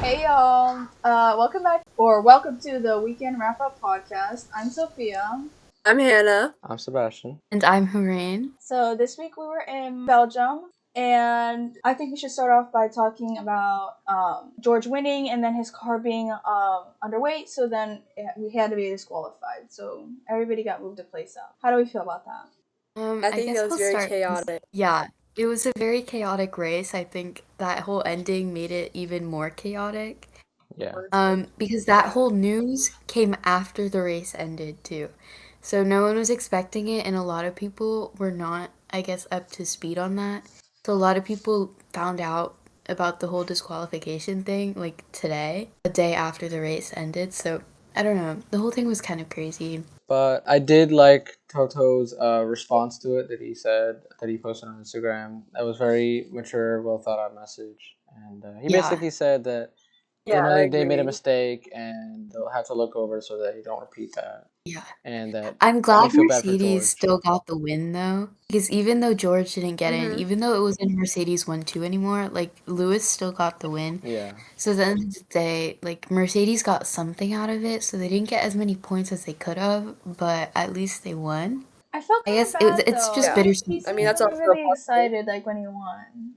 Hey y'all, welcome back or welcome to the weekend wrap up podcast. I'm Sophia. I'm Hannah. I'm Sebastian. And I'm Horain. So this week we were in Belgium, and I think we should start off by talking about George winning and then his car being underweight. So then we had to be disqualified. So everybody got moved a place up. How do we feel about that? I think guess that was we'll very start. chaotic. Yeah, it was a very chaotic race. I think that whole ending made it even more chaotic. Yeah. Because that whole news came after the race ended too. So no one was expecting it, and a lot of people were not, I guess, up to speed on that. So a lot of people found out about the whole disqualification thing like today, a day after the race ended. So I don't know. The whole thing was kind of crazy. But I did like Toto's response to it that he said that he posted on Instagram. That was very mature, well thought out message, and he Yeah. basically said that they made a mistake and they'll have to look over so that you don't repeat that. Yeah. And that I'm glad feel bad for Mercedes George. still got the win though, because even though George didn't get in, Mhm. even though it wasn't Mercedes 1-2 anymore, like Lewis still got the win. Yeah. So at the end of the day, like Mercedes got something out of it, so they didn't get as many points as they could have, but at least they won. I felt I kind guess of bad it's though. just Yeah. bittersweet. I mean, that's He also was really a positive. excited like when he won.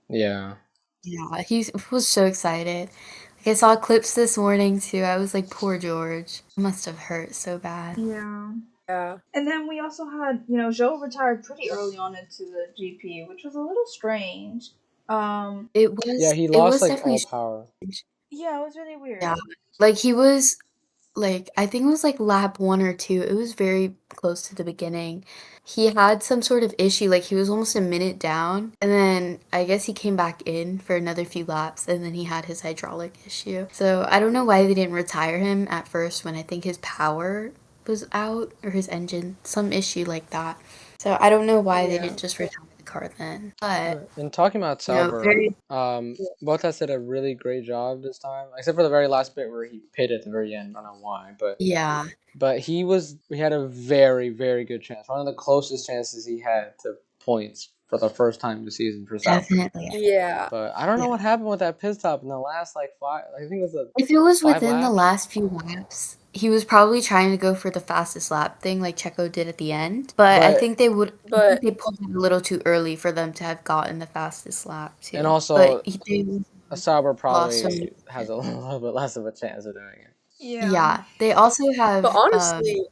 Yeah. Yeah, he was so excited. Like I saw clips this morning too. I was like, poor George. It must have hurt so bad. Yeah. Yeah. And then we also had, Joe retired pretty early on into the GP, which was a little strange. It was Yeah, he it lost was like definitely all power. Yeah, it was really weird. Yeah. Like he was like I think it was like lap 1 or 2. It was very close to the beginning. He had some sort of issue, like he was almost a minute down, and then I guess he came back in for another few laps, and then he had his hydraulic issue. So I don't know why they didn't retire him at first when I think his power was out or his engine, some issue like that. So I don't know why they Yeah. didn't just retire the car then. But And talking about you know, Sauber, very Bottas did a really great job this time, except for the very last bit where he pitted at the very end. I don't know why, yeah. but he had a very, very good chance. One of the closest chances he had to points for the first time this season for Sauber. Definitely. Yeah. But I don't know Yeah. what happened with that pit stop in the last like 5. I think it was If it was 5 within the laps. last few laps, he was probably trying to go for the fastest lap thing like Checo did at the end. But I think they pulled it a little too early for them to have gotten the fastest lap too. And also, but they a Sauber lost so probably has a little bit less of a chance of doing it. Yeah, they also have But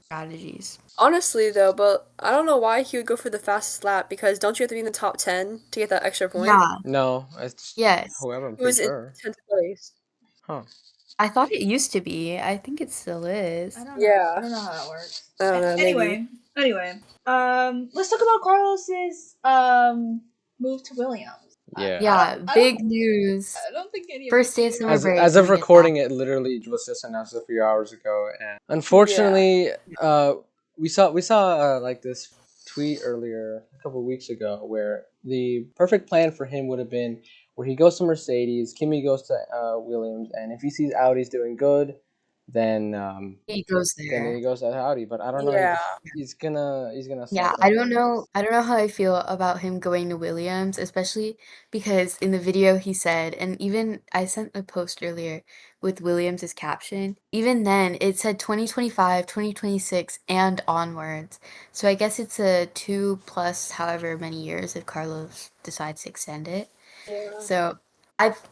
strategies. honestly though, but I don't know why he would go for the fastest lap because don't you have to be in the top 10 to get that extra point? Yeah. No, it's Yes. whoever. I'm It was pretty sure. in 10th place. Huh. I thought it used to be. I think it still is. I don't know. Yeah. I don't know how it works. I don't know. Anyway, let's talk about Carlos's move to Williams. Yeah. Yeah, big news. I don't think any First day of summer As break. as of recording, it literally was just announced a few hours ago, and unfortunately, we saw like this tweet earlier a couple weeks ago where the perfect plan for him would have been where he goes to Mercedes, Kimi goes to Williams, and if he sees Audi's doing good, then he goes there. then he goes to Audi. But I don't know Yeah. if he's gonna. Yeah, I don't know how I feel about him going to Williams, especially because in the video he said, and even I sent a post earlier with Williams's caption, even then it said 2025, 2026, and onwards. So I guess it's a 2 plus however many years if Carlos decides to extend it. Yeah. So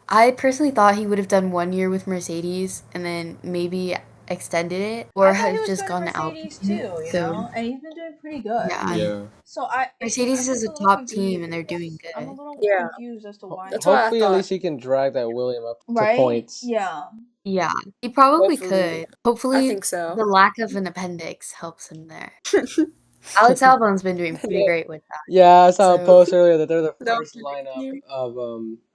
I personally thought he would have done 1 year with Mercedes and then maybe extended it or have just gone to Mercedes Alpine. too, So and he's been doing pretty good. yeah. So Mercedes is a top team and they're doing I'm a good. little Yeah. confused as to why. That's what I Hopefully, at thought. least he can drag that William up Right? to points. Yeah. Yeah, he probably Hopefully. could. Hopefully, I think so. the lack of an appendix helps him there. Alex Albon's been doing pretty great with that. Yeah, I saw a So- post earlier that they're the No, first lineup of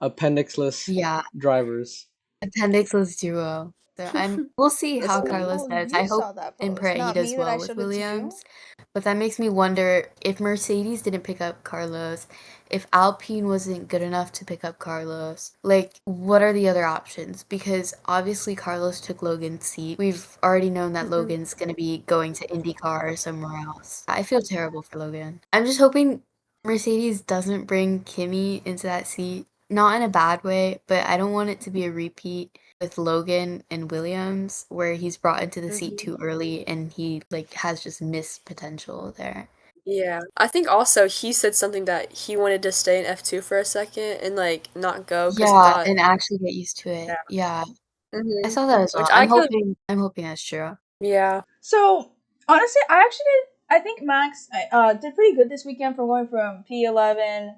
appendixless Yeah, drivers. appendixless duo. So we'll see how It's- Carlos does. I hope and pray he does well with Williams. But that makes me wonder if Mercedes didn't pick up Carlos, if Alpine wasn't good enough to pick up Carlos, like what are the other options? Because obviously Carlos took Logan's seat. We've already known that Logan's going to be going to IndyCar or somewhere else. I feel terrible for Logan. I'm just hoping Mercedes doesn't bring Kimi into that seat not in a bad way, but I don't want it to be a repeat with Logan and Williams, where he's brought into the seat too early and he like has just missed potential there. Yeah. I think also he said something that he wanted to stay in F2 for a second and like not go because he Yeah, thought, and actually get used to it. Yeah, I hmm saw that as well. which I could, I'm hoping that's true. yeah, So honestly, I think Max did pretty good this weekend for going from P11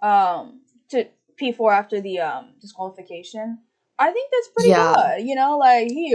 to P4 after the disqualification. I think that's pretty Yeah, good. You know, like he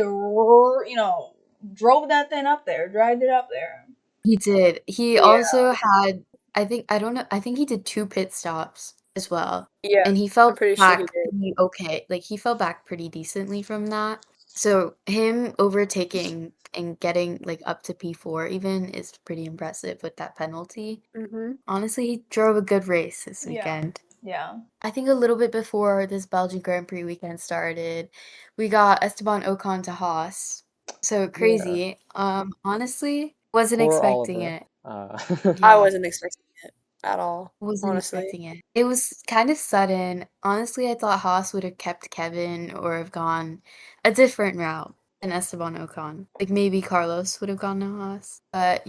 drove that thing up there, dragged it up there. he did. He yeah, also had, I don't know, I think he did 2 pit stops as well. yeah. And he I'm fell pretty sure he back did. pretty okay. Like he fell back pretty decently from that. So him overtaking and getting like up to P4 even is pretty impressive with that penalty. Mm-hmm. Honestly, he drove a good race this Yeah. weekend. Yeah. I think a little bit before this Belgian Grand Prix weekend started, we got Esteban Ocon to Haas. So Yeah. crazy. Honestly, wasn't Poor expecting Oliver. it. I Yeah, wasn't expecting it at all, wasn't honestly. expecting it. It was kind of sudden. Honestly, I thought Haas would have kept Kevin or have gone a different route than Esteban Ocon. Like maybe Carlos would have gone to Haas. But,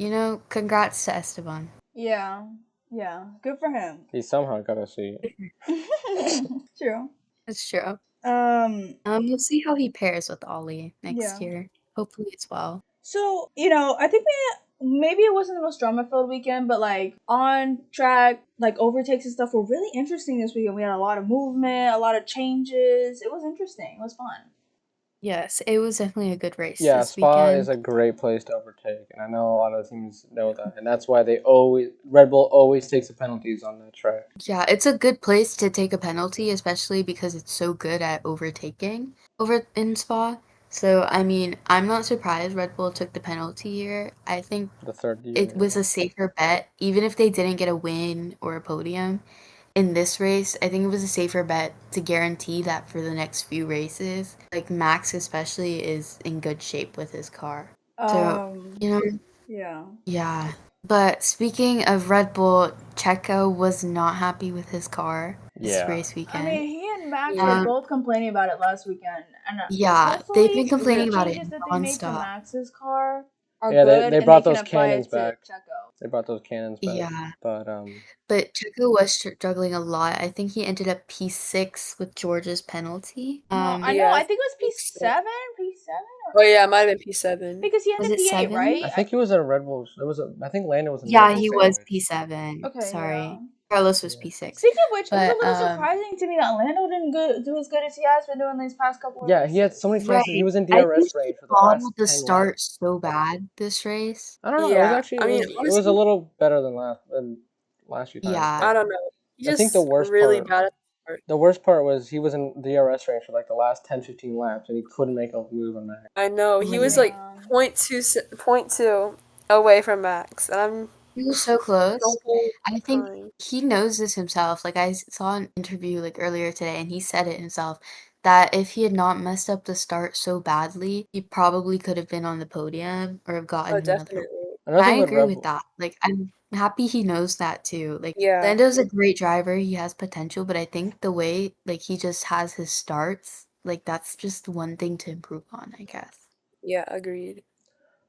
congrats to Esteban. Yeah. Yeah. Good for him. He somehow got a seat. True. That's true. Um. We'll see how he pairs with Ollie next Yeah. year. Hopefully it's well. So, I think maybe it wasn't the most drama filled weekend, but like on track, like overtakes and stuff were really interesting this weekend. We had a lot of movement, a lot of changes. It was interesting. It was fun. Yes, it was definitely a good race Yeah, this Spa weekend. is a great place to overtake, and I know a lot of teams know that, and that's why Red Bull always takes the penalties on that track. Yeah, it's a good place to take a penalty, especially because it's so good at overtaking over in Spa. So, I mean, I'm not surprised Red Bull took the penalty here. I think The third year. it was a safer bet, even if they didn't get a win or a podium. In this race, I think it was a safer bet to guarantee that for the next few races, like Max especially is in good shape with his car. So, Yeah. yeah. But speaking of Red Bull, Checo was not happy with his car this race I weekend. mean, he and Max Yeah. were both complaining about it last weekend, and Yeah, hopefully they've been complaining the about it changes that they made to nonstop. Max's car are Yeah, good, they and brought they can those apply cannons it to back. Checo. They brought those cannons back. Yeah. But Checo was struggling a lot. I think he ended up P6 with George's penalty. No, I know. Yeah, I think it was so. P7, Oh yeah, it might have been P7. because he Was ended it P8, 7? right? I think he was at a Red Bull. I think Landon was in Yeah, Red Bull he was sandwich. P7. Okay, Sorry. yeah. Carlos was Yeah. P6. Speaking of which, it was a But, little surprising to me that Lando didn't do as good as he has been doing these past couple of Yeah, races. he had so many chances. He right. was in I think DRS he range for the last bottled the 10 start laps. so bad this race. I don't know. It was Yeah, actually I mean, it was a honestly, little better than last few times. Yeah. I don't know. He I think the just worst really part bad at the start. the worst part was he was in DRS range for like the last 10-15 laps and he couldn't make a move on Max. I know. Oh He my was God. like 0.2 away from Max, and I'm He was so close. the whole I think time. he knows this himself. Like I saw an interview like earlier today and he said it himself that if he had not messed up the start so badly, he probably could have been on the podium or have gotten Oh, another. definitely. Another I thing with agree Red with Bull, that. Like I'm happy he knows that too. Like Yeah, Lando's a great driver. He has potential, but I think the way like he just has his starts, like that's just one thing to improve on, I guess. yeah, agreed.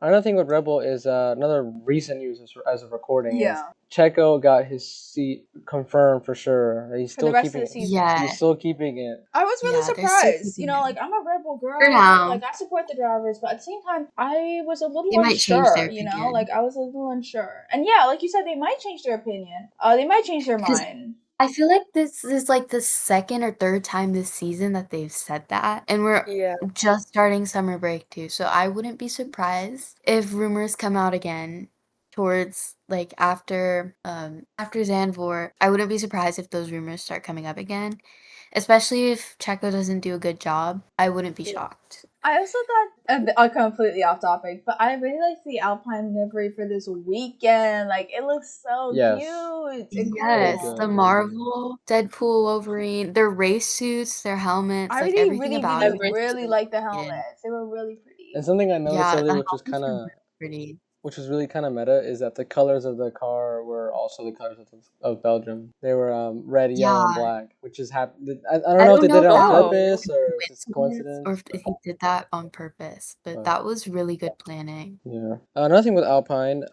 another thing with Red Bull is another recent news as of recording is Yeah. Checo got his seat confirmed for sure. He's For the still rest of keeping the it. season. Yeah. He's still keeping it. I was really Yeah, they're still surprised. keeping Like I'm a Red Bull girl. For now. Like I support the drivers, but at the same time, I was a little They might change unsure. their opinion. Like I was a little unsure. And yeah, like you said, they might change their opinion. They might change their 'Cause mind. I feel like this is like the second or third time this season that they've said that, and we're Yeah, just starting summer break too, so I wouldn't be surprised if rumors come out again towards like after Zandvoort. I wouldn't be surprised if those rumors start coming up again, especially if Checo doesn't do a good job. I wouldn't be Yeah. shocked. I also thought completely off topic, but I really like the Alpine livery for this weekend. Like it looks so Yes. cute. and Yes, cool. the Marvel, Deadpool, Wolverine, their race suits, their helmets, I like really, everything really, about really, it. Everything. really like the Yeah. helmets. They were really pretty. And something I noticed Yeah, the earlier, which was helmets kind were of really pretty. which was really kind of meta, is that the colors of the car were also the colors of Belgium. They were red, yellow, and Yeah. black, which is I don't I know if don't they know did it if on that was Oh. purpose a or if it's coincidence or coincidence. if he did that on purpose, but that was really good planning. Yeah. Another thing with Alpine,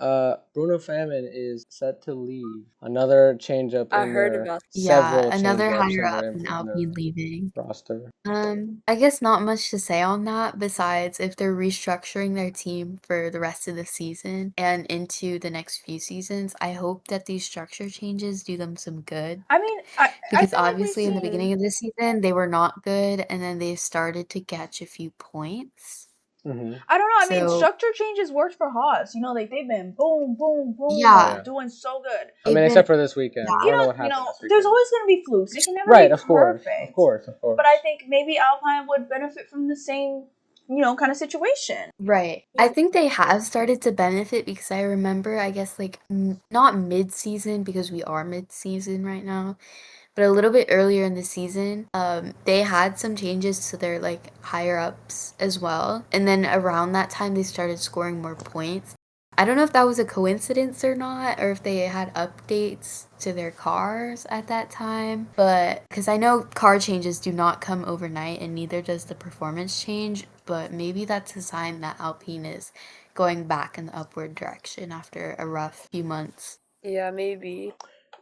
Bruno Famin is set to leave. Another change up I in heard their about Yeah, several another change-ups higher up in in their Alpine leaving. roster. I guess not much to say on that besides if they're restructuring their team for the rest of the season and into the next few seasons, I hope that these structure changes do them some good. I mean, I Because feel like we've obviously in the seen. beginning of the season, they were not good, and then they started to catch a few points. Mm-hmm. I don't know. I mean, So, structure changes worked for Haas. You know, like they've been boom, boom, boom, yeah, doing so good. I mean, they've except been, for this weekend. I You don't know know, what happened this there's weekend. always going to be flukes. It can never Right, be of course, perfect. of course, of course. But I think maybe Alpine would benefit from the same, kind of situation. right. I think they have started to benefit because I remember, I guess, like, not mid-season because we are mid-season right now, but a little bit earlier in the season, they had some changes to their, like, higher-ups as well. And then around that time, they started scoring more points. I don't know if that was a coincidence or not, or if they had updates to their cars at that time, but because I know car changes do not come overnight and neither does the performance change, but maybe that's a sign that Alpine is going back in the upward direction after a rough few months. Yeah, maybe.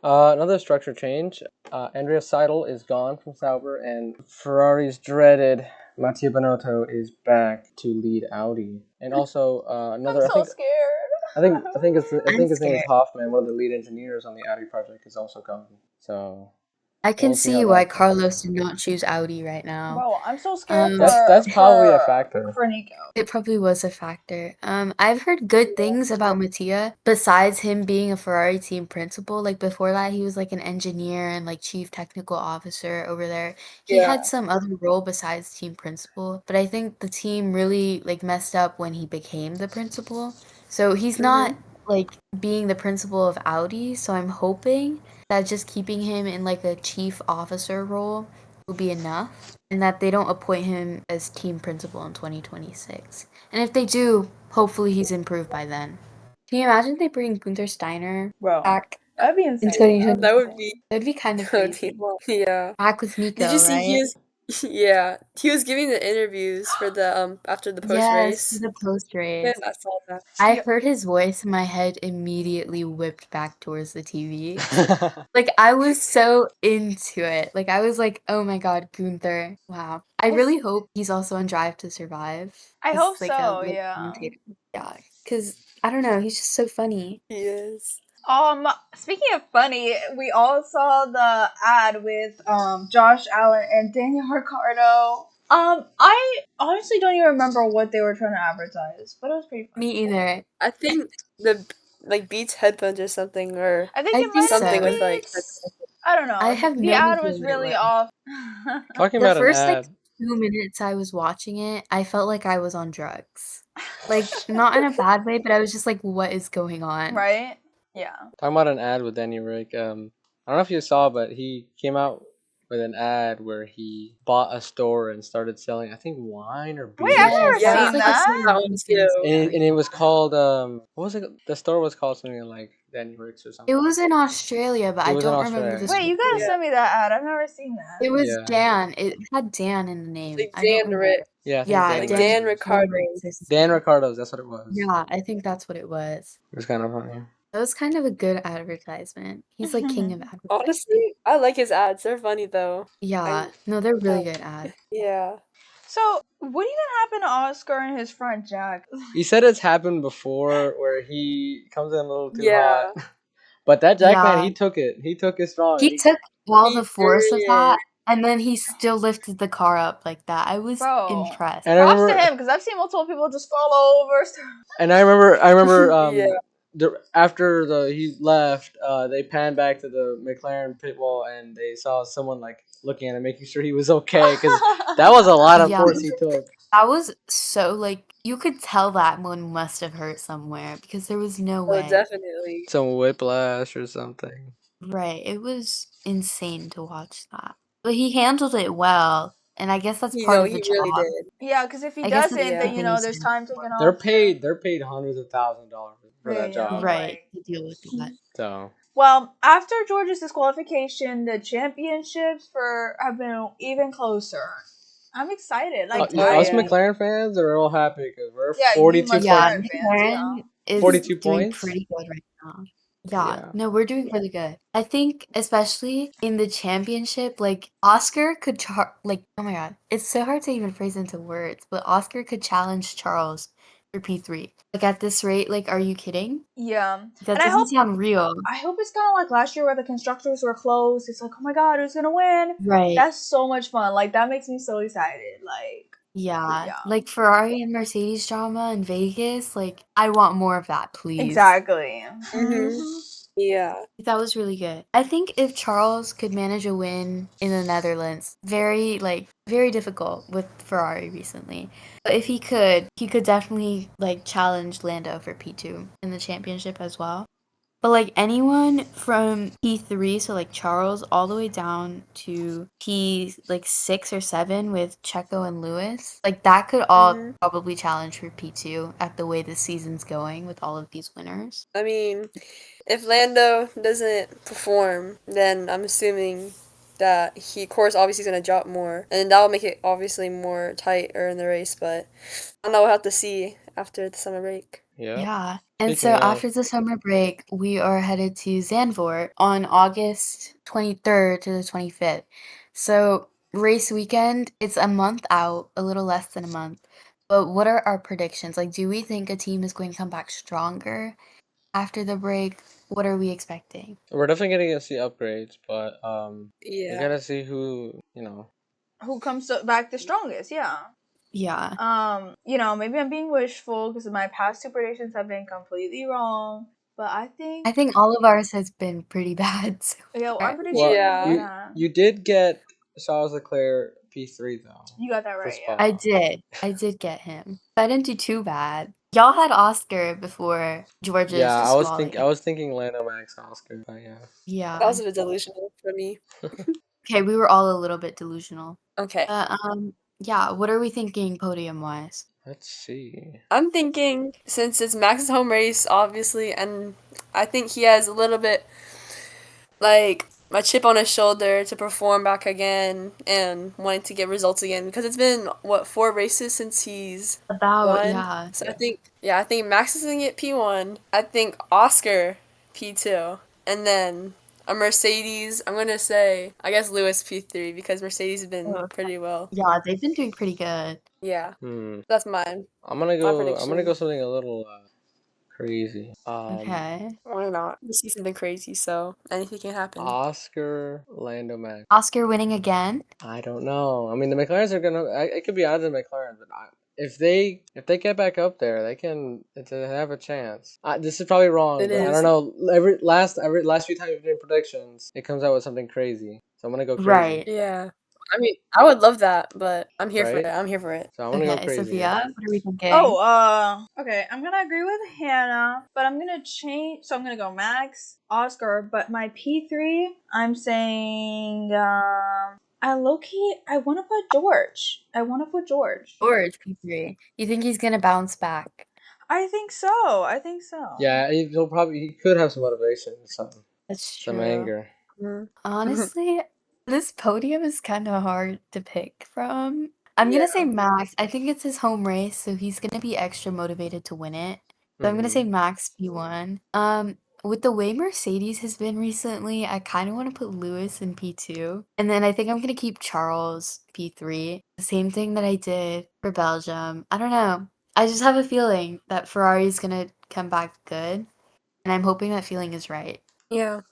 Another structure change. Andrea Seidel is gone from Sauber, and Ferrari's dreaded Mattia Binotto is back to lead Audi. And also another. I'm so scared. I think his name is scared. Hoffman, one of the lead engineers on the Audi project, is also gone. So I can we'll see how see that why goes. Carlos did not choose Audi right now. Bro, I'm so scared That's probably a factor. for Nico. It probably was a factor. I've heard good things about Mattia besides him being a Ferrari team principal. Like before that, he was like an engineer and like chief technical officer over there. He Yeah. had some other role besides team principal, but I think the team really like messed up when he became the principal. So he's not like being the principal of Audi. So I'm hoping that just keeping him in like a chief officer role will be enough and that they don't appoint him as team principal in 2026. And if they do, hopefully he's improved by then. Can you imagine if they bring Gunther Steiner Bro, back that'd be in insane. 2026? That would be. That'd be kind of Oh, crazy. yeah. Back with Nico, Did you see right? he was? Yeah, he was giving the interviews for the after the post Yes, race. for the post race. Yes, I saw that. I heard his voice and my head immediately whipped back towards the TV. Like, I was so into it. Like, I was like, oh my god, Gunther. Wow. I really hope he's also on Drive to Survive. I as, hope like, a so, little yeah. commentator. Yeah, because, I don't know, he's just so funny. He is. Speaking of funny, we all saw the ad with Josh Allen and Daniel Ricciardo. I honestly don't even remember what they were trying to advertise, but it was pretty funny. Me either. I think the Beats headphones or something, or I think I it think might so. something have with like. I don't know. I have the no ad idea was what it really was. off. Talking The about an first, like, ad. 2 minutes I was watching it, I felt like I was on drugs. Like, not in a bad way, but I was just like, what is going on? Right? Yeah. Talking about an ad with Danny Rick. I don't know if you saw, but he came out with an ad where he bought a store and started selling, I think, wine or beer. Wait, I've never Yeah, seen it's like a that. That one too. And it was called what was it? The store was called something like Danny Rick's or something. It was in Australia, but It I was in don't remember the Australia. Wait, you gotta Yeah. send me that ad. I've never seen that. It was Yeah. Dan. It had Dan in the name. Like I don't Dan remember. Rick. Yeah, I think Yeah, Like Dan Dan Rick's. Ricardo. Dan Ricardo's, that's what it was. Yeah, I think that's what it was. It was kind of funny. That was kind of a good advertisement. He's like king of advertising. Honestly, I like his ads. They're funny though. Yeah, no, they're really good ads. Yeah. So, what even happened to Oscar and his front jack? He said it's happened before where he comes in a little too Yeah. hot. But that Jackman, Yeah. he took it. He took it strong. He took all He the force of did. that, and then he still lifted the car up like that. I was Bro. impressed. And I Props to remember, him, because I've seen multiple people just fall over. and I remember, Yeah. after he left, they panned back to the McLaren pit wall and they saw someone like looking at him, making sure he was okay, because that was a lot of Yeah. force he took. That was so, like, you could tell that one must have hurt somewhere because there was no Oh, way. definitely. Some whiplash or something. Right. It was insane to watch that. But he handled it well. and I guess that's You part know, of the he really job. did. Yeah, because if he I guess doesn't, that's Yeah. then the thing there's is time taken They're off. paid. They're paid hundreds of thousands of dollars for that job. right to deal with that. So Well, after Georgia's disqualification, the championships have been even closer. I'm excited. Like, us yeah. McLaren fans are all happy because we're Yeah, you 42 must points. Yeah, fans, McLaren is 42 doing points? pretty good right now. Yeah, Yeah. no, we're doing really good. I think especially in the championship, like Oscar could like, oh my god, it's so hard to even phrase into words, but Oscar could challenge Charles for P3. Like at this rate, like, are you kidding? Yeah. That And I doesn't hope sound real. I hope it's kind of like last year where the constructors were close. It's like, oh my god, who's gonna win? Right. That's so much fun. Like, that makes me so excited. Like, Yeah. Yeah. Like Ferrari and Mercedes drama in Vegas, like I want more of that, please. exactly. Mhm. Yeah. That was really good. I think if Charles could manage a win in the Netherlands, very difficult with Ferrari recently. But if he could definitely like challenge Lando for P2 in the championship as well. But like anyone from P3, so like Charles, all the way down to P6 or 7 with Checo and Lewis, like that could all probably challenge for P2 at the way the season's going with all of these winners. I mean, if Lando doesn't perform, then I'm assuming that he, of course, obviously is going to drop more. And that will make it obviously more tighter in the race, but I don't know, we'll have to see after the summer break. Yeah. And so Speaking of- after the summer break, we are headed to Zandvoort on August 23rd to the 25th. So race weekend, it's a month out, a little less than a month. But what are our predictions? Like, do we think a team is going to come back stronger after the break? What are we expecting? We're definitely going to see upgrades, but we Yeah. got to see who, Who comes back the strongest? Yeah. Yeah. Maybe I'm being wishful because my past two predictions have been completely wrong. But I think all of ours has been pretty bad. So I'm pretty Well, sure. Yeah. Yeah. you did get Charles Leclerc P3 though. You got that for right. Spa. Yeah. I did get him. I didn't do too bad. Y'all had Oscar before George's Yeah, I disquality. was thinking Lando Max Oscar. But yeah. Yeah. That was a bit delusional for me. Okay, we were all a little bit delusional. Okay. Yeah, what are we thinking podium-wise? Let's see. I'm thinking, since it's Max's home race, obviously, and I think he has a little bit, like, a chip on his shoulder to perform back again and wanting to get results again. Because it's been, 4 races since he's won? Yeah. So I think Max is going to get P1. I think Oscar P2. And then a Mercedes, I'm going to say, I guess Lewis P3 because Mercedes has been pretty well. Yeah, they've been doing pretty good. Yeah. That's mine. I'm gonna go prediction. something a little crazy. Okay. Why not? The season's been crazy, so anything can happen. Oscar Lando Max. Oscar winning again? I don't know. I mean, the McLarens are gonna. It could be odds of McLaren, but if they get back up there, they have a chance. This is probably wrong. It But I is. don't know. Every last few times we've done predictions, it comes out with something crazy. So I'm gonna go crazy. Right. Yeah. I mean, I would love that, but I'm here for Right? it. I'm here for it. So I'm gonna go Okay, crazy. Sophia, what are we thinking? Okay. I'm gonna agree with Hannah, but I'm gonna change. So I'm gonna go Max, Oscar, but my P3, I'm saying, I want to put George. George P3. You think he's gonna bounce back? I think so. Yeah, he could have some motivation, That's true. some anger. Honestly, this podium is kind of hard to pick from. I'm gonna say Max. I think it's his home race, so he's gonna be extra motivated to win it. So I'm gonna say Max P1. With the way Mercedes has been recently, I kind of want to put Lewis in P2. And then I think I'm gonna keep Charles P3. The same thing that I did for Belgium. I don't know. I just have a feeling that Ferrari's gonna come back good. And I'm hoping that feeling is right. Yeah.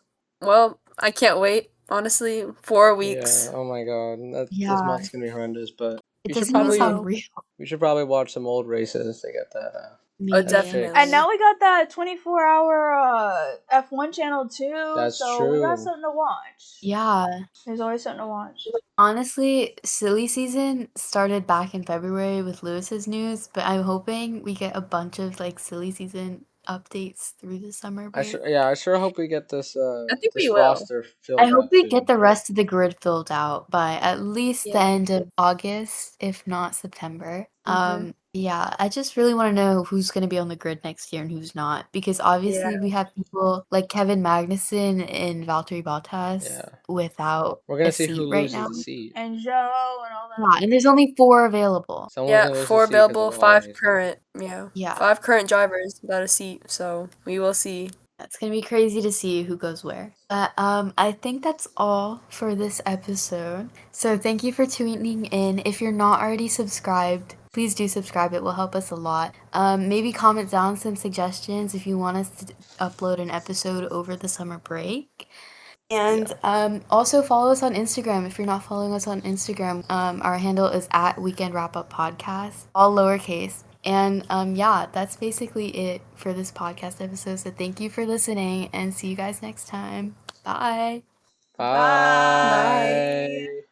Well, I can't wait. Honestly, 4 weeks. Yeah. Oh my god, this Yeah. month's gonna be horrendous. But It we should doesn't even probably sound real. we should probably watch some old races to get that. Maybe. Definitely. And now we got that 24-hour F1 channel too. That's so we got true. something to watch. Yeah. There's always something to watch. Honestly, silly season started back in February with Lewis's news, but I'm hoping we get a bunch of like silly season updates through the summer I break. sure hope we get this I think this we will. roster filled I hope out we soon. get the rest of the grid filled out by at least the Yeah. end of August, if not September. Mhm. Yeah, I just really want to know who's going to be on the grid next year and who's not, because obviously we have people like Kevin Magnussen and Valtteri Bottas Yeah. without We're gonna a see who seat right loses now. the seat. And Joe and all that. Yeah, and there's only 4 available. Someone's Yeah, gonna lose 4 the seat because available, of 5 Ollie. current. Yeah. Yeah. 5 current drivers without a seat, so we will see. It's gonna be crazy to see who goes where. But I think that's all for this episode. So thank you for tuning in. If you're not already subscribed, please do subscribe. It will help us a lot. Maybe comment down some suggestions if you want us to upload an episode over the summer break. And also follow us on Instagram. If you're not following us on Instagram, our handle is at Weekend Wrap Up Podcast, all lowercase. And yeah, that's basically it for this podcast episode. So thank you for listening and see you guys next time. Bye. Bye. Bye.